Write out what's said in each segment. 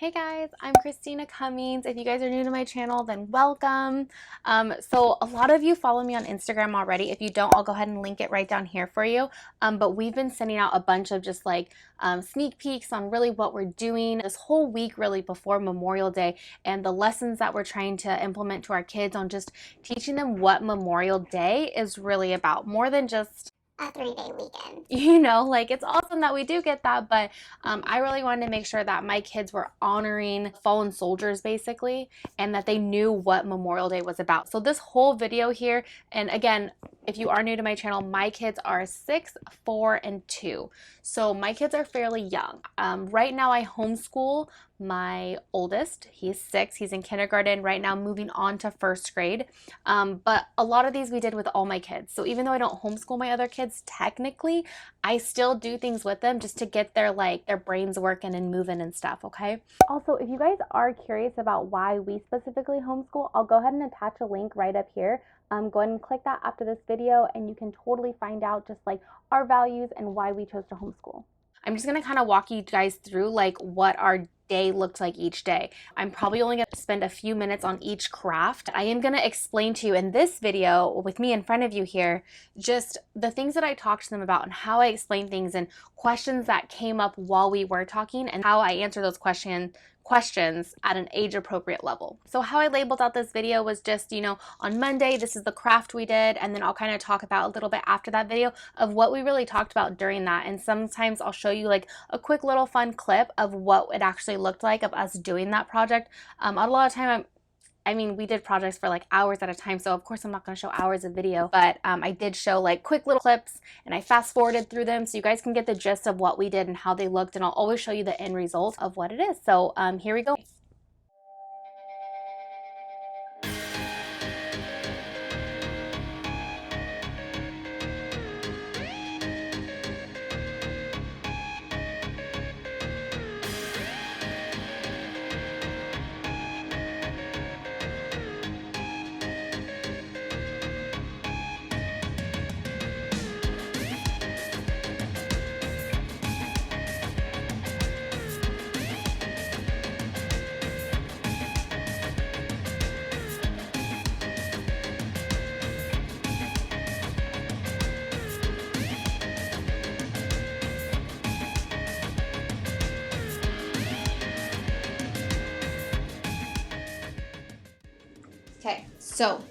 Hey guys, I'm Kristina Cummings. If you guys are new to my channel, then welcome. So a lot of you follow me on Instagram already. If you don't, I'll go ahead and link it right down here for you. But we've been sending out a bunch of just like sneak peeks on really what we're doing this whole week really before Memorial Day and the lessons that we're trying to implement to our kids on just teaching them what Memorial Day is really about, more than just a 3-day weekend. Like it's awesome that we do get that, but I really wanted to make sure that my kids were honoring fallen soldiers basically, and that they knew what Memorial Day was about. So this whole video here, and again, if you are new to my channel, my kids are 6, 4, and 2. So my kids are fairly young. Right now I homeschool my oldest. He's 6. He's in kindergarten right now, moving on to 1st grade. But a lot of these we did with all my kids. So even though I don't homeschool my other kids, technically, I still do things with them just to get their brains working and moving and stuff, okay? Also, if you guys are curious about why we specifically homeschool, I'll go ahead and attach a link right up here. Go ahead and click that after this video and you can totally find out just like our values and why we chose to homeschool. I'm just going to kind of walk you guys through like what our day looked like each day. I'm probably only going to spend a few minutes on each craft. I am going to explain to you in this video with me in front of you here just the things that I talked to them about and how I explain things and questions that came up while we were talking and how I answer those questions at an age appropriate level. So how I labeled out this video was just, on Monday, this is the craft we did, and then I'll kind of talk about a little bit after that video of what we really talked about during that. And sometimes I'll show you like a quick little fun clip of what it actually looked like of us doing that project. A lot of time we did projects for like hours at a time, so of course I'm not going to show hours of video, but I did show like quick little clips and I fast forwarded through them so you guys can get the gist of what we did and how they looked, and I'll always show you the end result of what it is. So here we go. Okay, so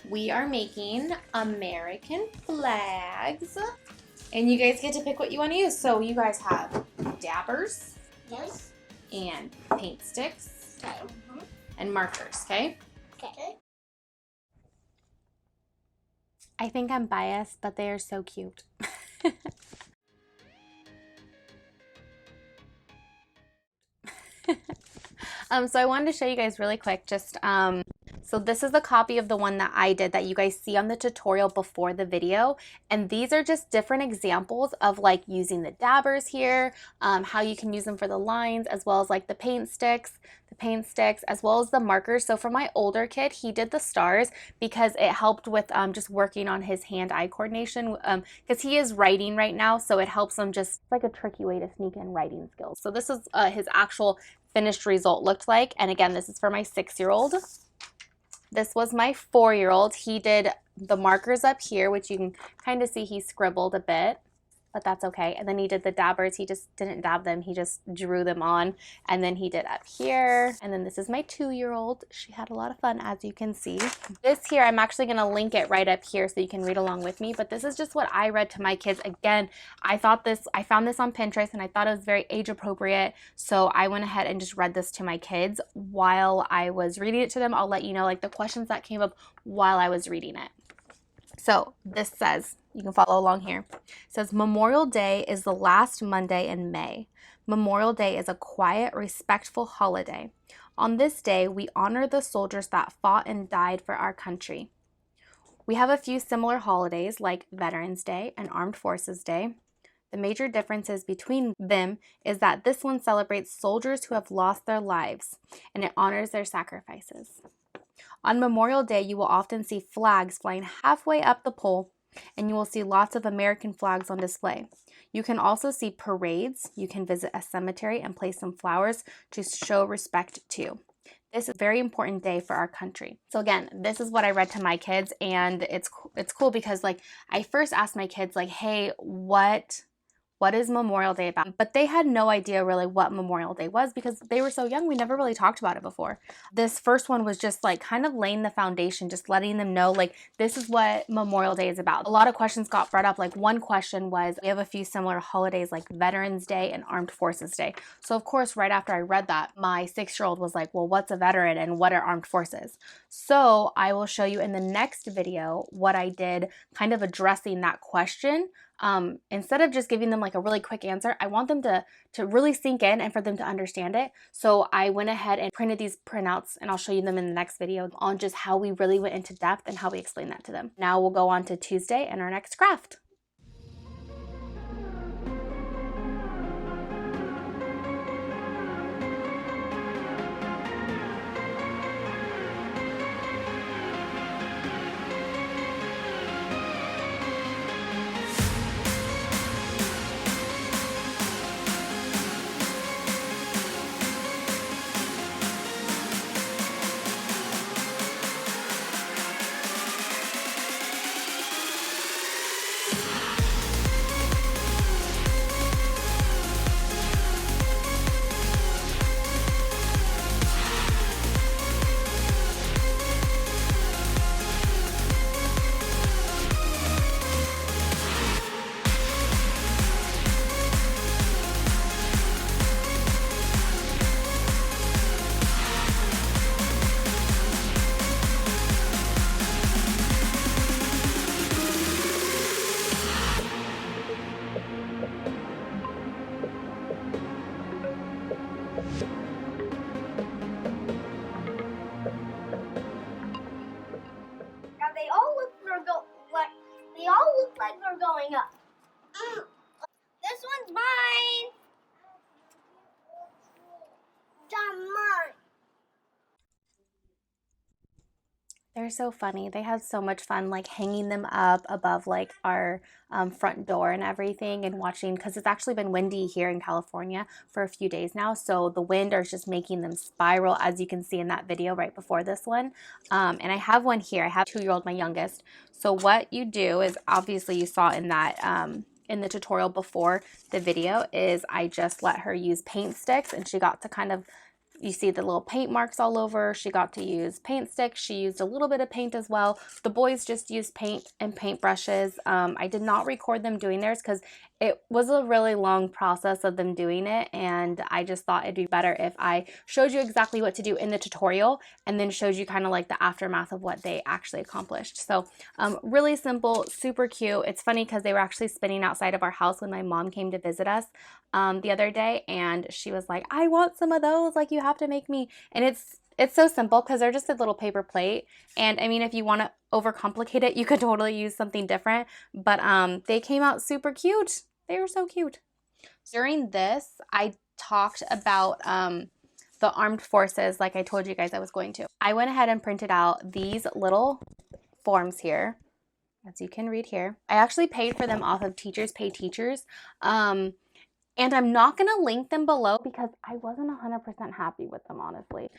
we are making American flags, and you guys get to pick what you want to use. So you guys have dabbers, Yes. and paint sticks, Okay. and markers, okay? Okay. I think I'm biased, but they are so cute. So I wanted to show you guys really quick, just so this is the copy of the one that I did that you guys see on the tutorial before the video, and these are just different examples of like using the dabbers here, how you can use them for the lines, as well as like the paint sticks, as well as the markers. So for my older kid, he did the stars because it helped with just working on his hand-eye coordination, because he is writing right now, so it helps him just like a tricky way to sneak in writing skills. So this is his actual finished result looked like, and again, this is for my 6-year-old. This was my 4-year-old. He did the markers up here, which you can kind of see he scribbled a bit, but that's okay. And then he did the dabbers. He just didn't dab them. He just drew them on. And then he did up here. And then this is my 2-year-old. She had a lot of fun, as you can see. This here, I'm actually going to link it right up here so you can read along with me. But this is just what I read to my kids. Again, I found this on Pinterest and I thought it was very age appropriate. So I went ahead and just read this to my kids while I was reading it to them. I'll let you know like the questions that came up while I was reading it. So this says, you can follow along here. It says, Memorial Day is the last Monday in May. Memorial Day is a quiet, respectful holiday. On this day, we honor the soldiers that fought and died for our country. We have a few similar holidays like Veterans Day and Armed Forces Day. The major differences between them is that this one celebrates soldiers who have lost their lives, and it honors their sacrifices. On Memorial Day, you will often see flags flying halfway up the pole, and you will see lots of American flags on display. You can also see parades. You can visit a cemetery and place some flowers to show respect to. This is a very important day for our country. So again, this is what I read to my kids, and it's cool because like I first asked my kids like, hey, what is Memorial Day about? But they had no idea really what Memorial Day was because they were so young. We never really talked about it before. This first one was just like kind of laying the foundation, just letting them know like this is what Memorial Day is about. A lot of questions got brought up. Like one question was, we have a few similar holidays like Veterans Day and Armed Forces Day. So of course, right after I read that, my 6-year-old was like, well, what's a veteran and what are armed forces? So I will show you in the next video what I did kind of addressing that question. Instead of just giving them like a really quick answer, I want them to really sink in and for them to understand it. So I went ahead and printed these printouts, and I'll show you them in the next video on just how we really went into depth and how we explained that to them. Now we'll go on to Tuesday and our next craft. They all look like they're going up. This one's mine. Mine. They're so funny. They had so much fun like hanging them up above like our front door and everything and watching, because it's actually been windy here in California for a few days now. So the wind is just making them spiral, as you can see in that video right before this one. And I have one here. I have a 2-year-old, my youngest. So what you do is, obviously you saw in that in the tutorial before the video, is I just let her use paint sticks, and she got to kind of, you see the little paint marks all over. She got to use paint sticks. She used a little bit of paint as well. The boys just used paint and paint brushes. I did not record them doing theirs because it was a really long process of them doing it, and I just thought it'd be better if I showed you exactly what to do in the tutorial and then showed you kind of like the aftermath of what they actually accomplished. So really simple, super cute. It's funny because they were actually spinning outside of our house when my mom came to visit us the other day, and she was like, I want some of those, like you have to make me. And it's so simple because they're just a little paper plate. And I mean, if you want to overcomplicate it, you could totally use something different. But they came out super cute. They were so cute. During this, I talked about the armed forces, like I told you guys I was going to. I went ahead and printed out these little forms here, as you can read here. I actually paid for them off of Teachers Pay Teachers. And I'm not going to link them below because I wasn't 100% happy with them, honestly.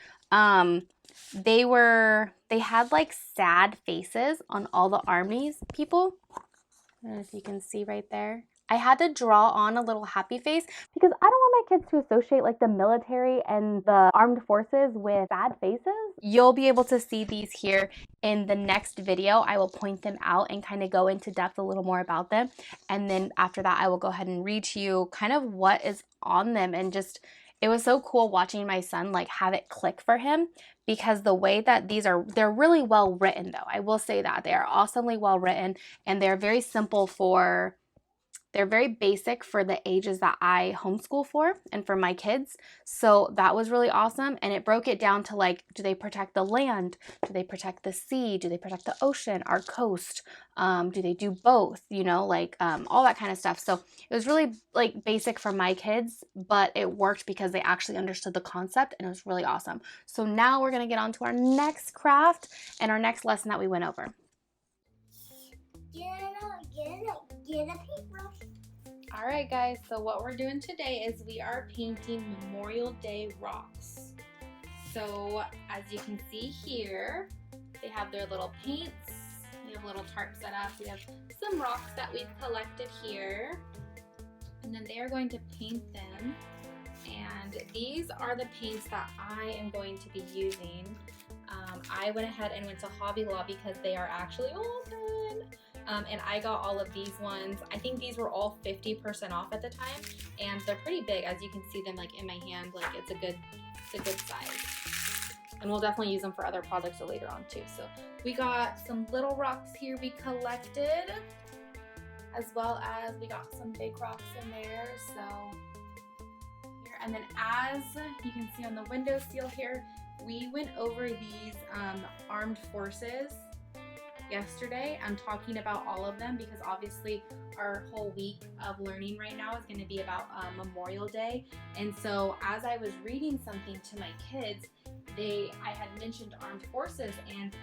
They had like sad faces on all the armies people. I don't know if you can see right there. I had to draw on a little happy face because I don't want my kids to associate like the military and the armed forces with sad faces. You'll be able to see these here in the next video. I will point them out and kind of go into depth a little more about them. And then after that, I will go ahead and read to you kind of what is on them. And just, it was so cool watching my son like have it click for him, because the way that these are, they're really well written though. I will say that they are awesomely well written, and they're very simple for, they're very basic for the ages that I homeschool for and for my kids. So that was really awesome. And it broke it down to like, do they protect the land? Do they protect the sea? Do they protect the ocean, our coast? Do they do both? You know, like all that kind of stuff. So it was really like basic for my kids, but it worked because they actually understood the concept, and it was really awesome. So now we're going to get on to our next craft and our next lesson that we went over. Get a paintbrush. Alright guys, so what we're doing today is we are painting Memorial Day rocks. So as you can see here, they have their little paints, we have a little tarp set up, we have some rocks that we've collected here, and then they are going to paint them. And these are the paints that I am going to be using. I went ahead and went to Hobby Lobby because they are actually open. And I got all of these ones. I think these were all 50% off at the time, and they're pretty big. As you can see them like in my hand, like it's a good size. And we'll definitely use them for other projects later on too. So we got some little rocks here we collected, as well as we got some big rocks in there. So here, and then as you can see on the window seal here, we went over these armed forces yesterday. I'm talking about all of them because obviously our whole week of learning right now is going to be about Memorial Day. And so as I was reading something to my kids, I had mentioned armed forces, and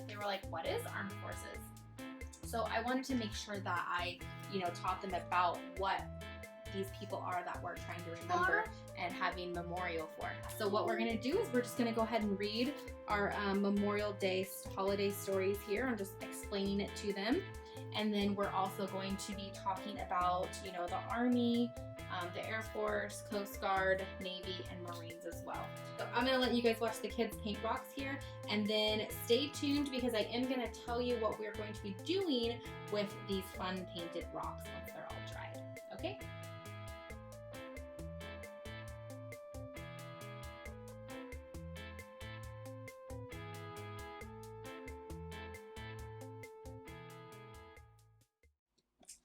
they were like, what is armed forces? So I wanted to make sure that I, taught them about what these people are that we're trying to remember and having memorial for. So what we're going to do is we're just going to go ahead and read our Memorial Day holiday stories here. I'm just explaining it to them. And then we're also going to be talking about, the Army, the Air Force, Coast Guard, Navy, and Marines as well. So I'm going to let you guys watch the kids paint rocks here, and then stay tuned because I am going to tell you what we're going to be doing with these fun painted rocks once they're all dried. Okay?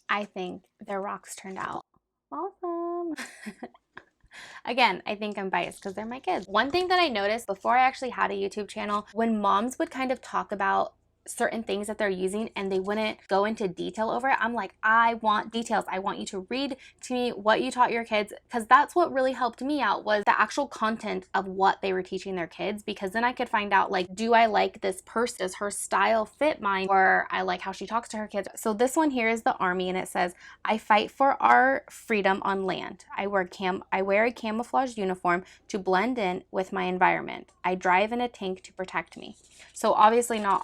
I think their rocks turned out awesome. Again, I think I'm biased because they're my kids. One thing that I noticed before I actually had a YouTube channel, when moms would kind of talk about certain things that they're using and they wouldn't go into detail over it, I'm like, I want details. I want you to read to me what you taught your kids, because that's what really helped me out, was the actual content of what they were teaching their kids, because then I could find out, like, do I like this person? Does her style fit mine? Or I like how she talks to her kids. So this one here is the Army, and it says, I fight for our freedom on land. I wear a camouflage uniform to blend in with my environment. I drive in a tank to protect me. So obviously not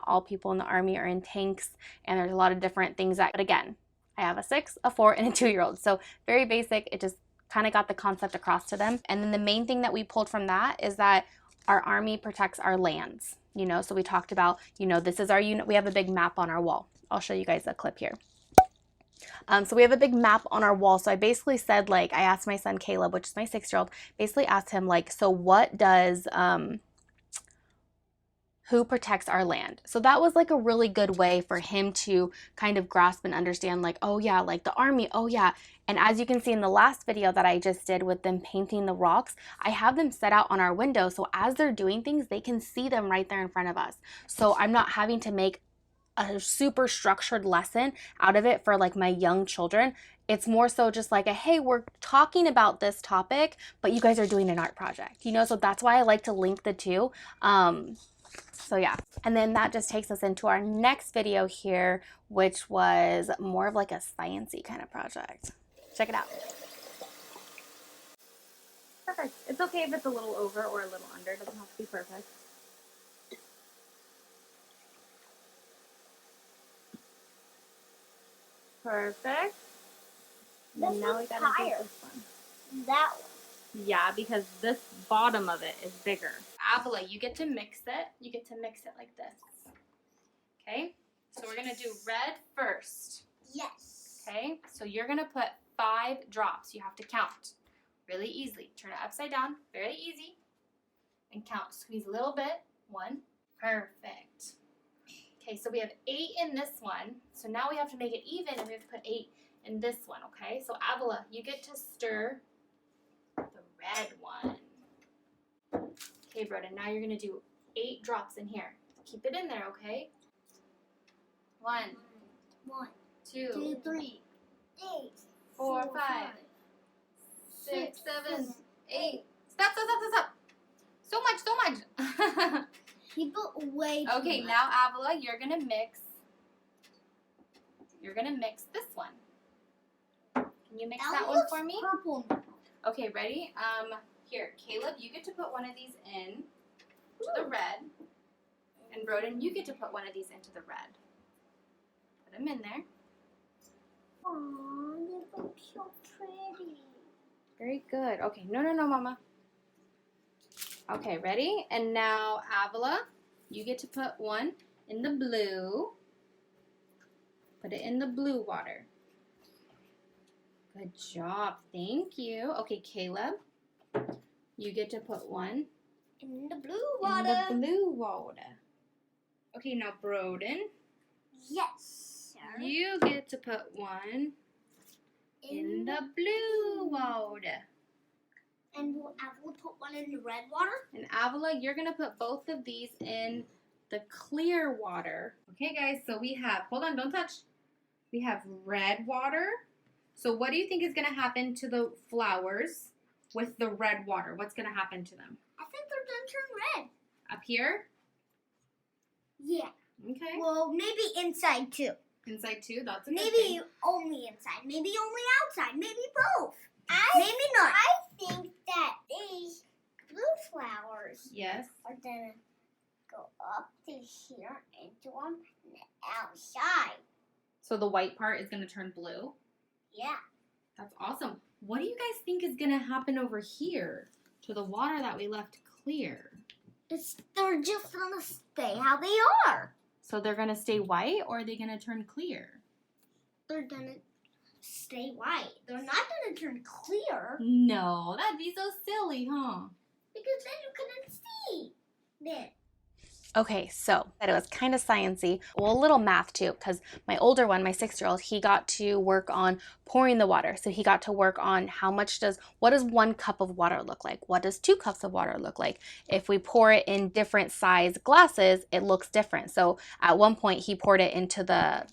all people in the Army are in tanks, and there's a lot of different things but again, I have a 6, a 4, and a 2-year-old. So very basic. It just kind of got the concept across to them. And then the main thing that we pulled from that is that our Army protects our lands. So we talked about, this is our unit. We have a big map on our wall. I'll show you guys a clip here. So we have a big map on our wall. So I basically said, I asked my son Caleb, which is my 6-year-old, basically asked him, so what does, who protects our land? So that was a really good way for him to kind of grasp and understand, oh yeah, the Army, oh yeah. And as you can see in the last video that I just did with them painting the rocks, I have them set out on our window. So as they're doing things, they can see them right there in front of us. So I'm not having to make a super structured lesson out of it for my young children. It's more so just hey, we're talking about this topic, but you guys are doing an art project, so that's why I like to link the two. So yeah, and then that just takes us into our next video here, which was more of a science-y kind of project. Check it out. Perfect. It's okay if it's a little over or a little under. It doesn't have to be perfect. Perfect. And now we gotta do this one. That one. Yeah, because this bottom of it is bigger. Avila, you get to mix it. You get to mix it like this. Okay? So we're gonna do red first. Yes. Okay? So you're gonna put 5 drops. You have to count really easily. Turn it upside down, very easy. And count. Squeeze a little bit. 1. Perfect. Okay, so we have 8 in this one. So now we have to make it even, and we have to put 8 in this one, okay? So Avila, you get to stir the red one. Okay, Broden, now you're gonna do 8 drops in here. Keep it in there, okay? 1, 2, 2, 3, 8, 4, 5, 6, 7, 8. Stop. So much. You put way too Okay, much. now Avila, you're gonna mix this one. Can you mix that one for me? Purple. Okay, ready? Here, Caleb, you get to put one of these in to the red. And Broden, you get to put one of these into the red. Put them in there. Aww, they look so pretty. Very good. Okay, no, Mama. Okay, ready? And now, Avila, you get to put one in the blue. Put it in the blue water. Good job. Thank you. Okay, Caleb, you get to put one in the blue water. In the blue water. Okay, now Broden. Yes, sir. You get to put one in the blue water. And will Avila put one in the red water? And Avila, you're going to put both of these in the clear water. Okay, guys, so we have, hold on, don't touch. We have red water. So what do you think is going to happen to the flowers with the red water? What's going to happen to them? I think they're going to turn red. Up here? Yeah. Okay. Well, maybe inside too. Inside too? That's a good maybe thing. only inside. Maybe only outside. Maybe both. Maybe not. I think that these blue flowers are going to go up to here into them and outside. So the white part is going to turn blue? Yeah. That's awesome. What do you guys think is going to happen over here to the water that we left clear? They're just going to stay how they are. So they're going to stay white or are they going to turn clear? They're going to stay white. They're not going to turn clear. No, that'd be so silly, huh? Because then you couldn't see them. Okay, so that it was kind of sciencey. Well, a little math too, because my older one, my 6-year-old, he got to work on pouring the water. So he got to work on what does 1 cup of water look like? What does 2 cups of water look like? If we pour it in different size glasses, it looks different. So at one point he poured it into the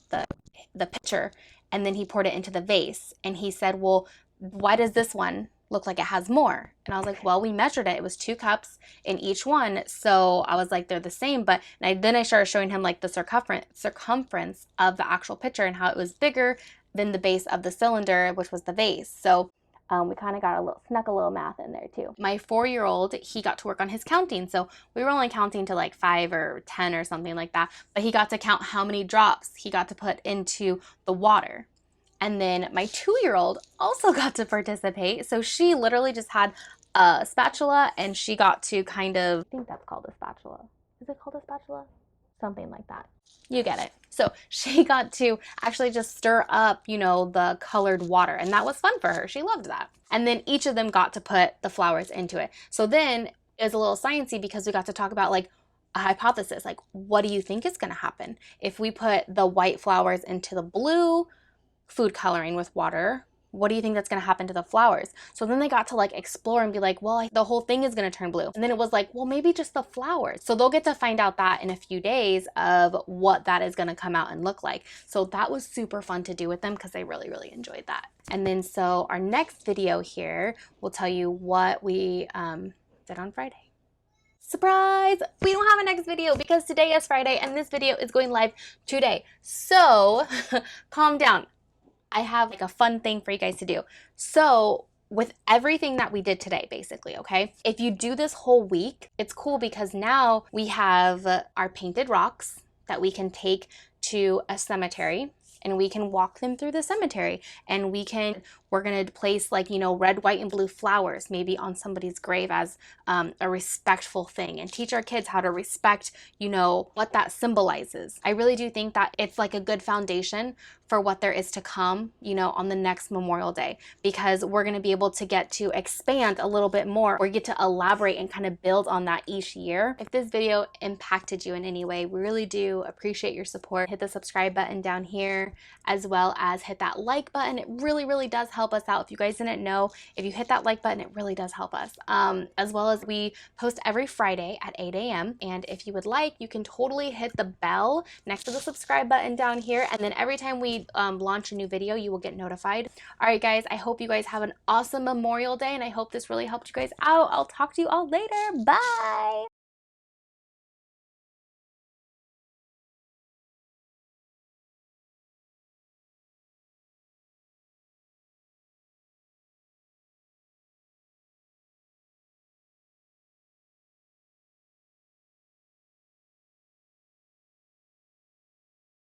pitcher and then he poured it into the vase. And he said, well, why does this one look like it has more? And I was like, well, we measured it. It was 2 cups in each one. So I was like, they're the same. But then I started showing him like the circumference of the actual pitcher and how it was bigger than the base of the cylinder, which was the vase. So we kind of snuck a little math in there too. My 4-year-old, he got to work on his counting. So we were only counting to like 5 or 10 or something like that. But he got to count how many drops he got to put into the water. And then my 2-year-old also got to participate. So she literally just had a spatula and she got to I think that's called a spatula. Is it called a spatula? Something like that. You get it. So she got to actually just stir up, the colored water. And that was fun for her. She loved that. And then each of them got to put the flowers into it. So then it was a little sciencey because we got to talk about like a hypothesis. Like, what do you think is going to happen if we put the white flowers into the blue food coloring with water? What do you think that's going to happen to the flowers? So then they got to like explore and be like, well, the whole thing is going to turn blue. And then it was like, well, maybe just the flowers. So they'll get to find out that in a few days of what that is going to come out and look like. So that was super fun to do with them because they really, really enjoyed that. And then so our next video here will tell you what we did on Friday. Surprise! We don't have a next video because today is Friday and this video is going live today. So calm down. I have like a fun thing for you guys to do. So with everything that we did today, basically, okay? If you do this whole week, it's cool because now we have our painted rocks that we can take to a cemetery and we can walk them through the cemetery and we're gonna place like, red, white, and blue flowers maybe on somebody's grave as a respectful thing and teach our kids how to respect, what that symbolizes. I really do think that it's like a good foundation for what there is to come, on the next Memorial Day, because we're gonna be able to get to expand a little bit more or get to elaborate and kind of build on that each year. If this video impacted you in any way, we really do appreciate your support. Hit the subscribe button down here, as well as hit that like button. It really, really does help us out. If you guys didn't know, if you hit that like button, it really does help us. As well as we post every Friday at 8 a.m. And if you would like, you can totally hit the bell next to the subscribe button down here. And then every time we launch a new video, you will get notified. All right, guys, I hope you guys have an awesome Memorial Day, and I hope this really helped you guys out. I'll talk to you all later. Bye.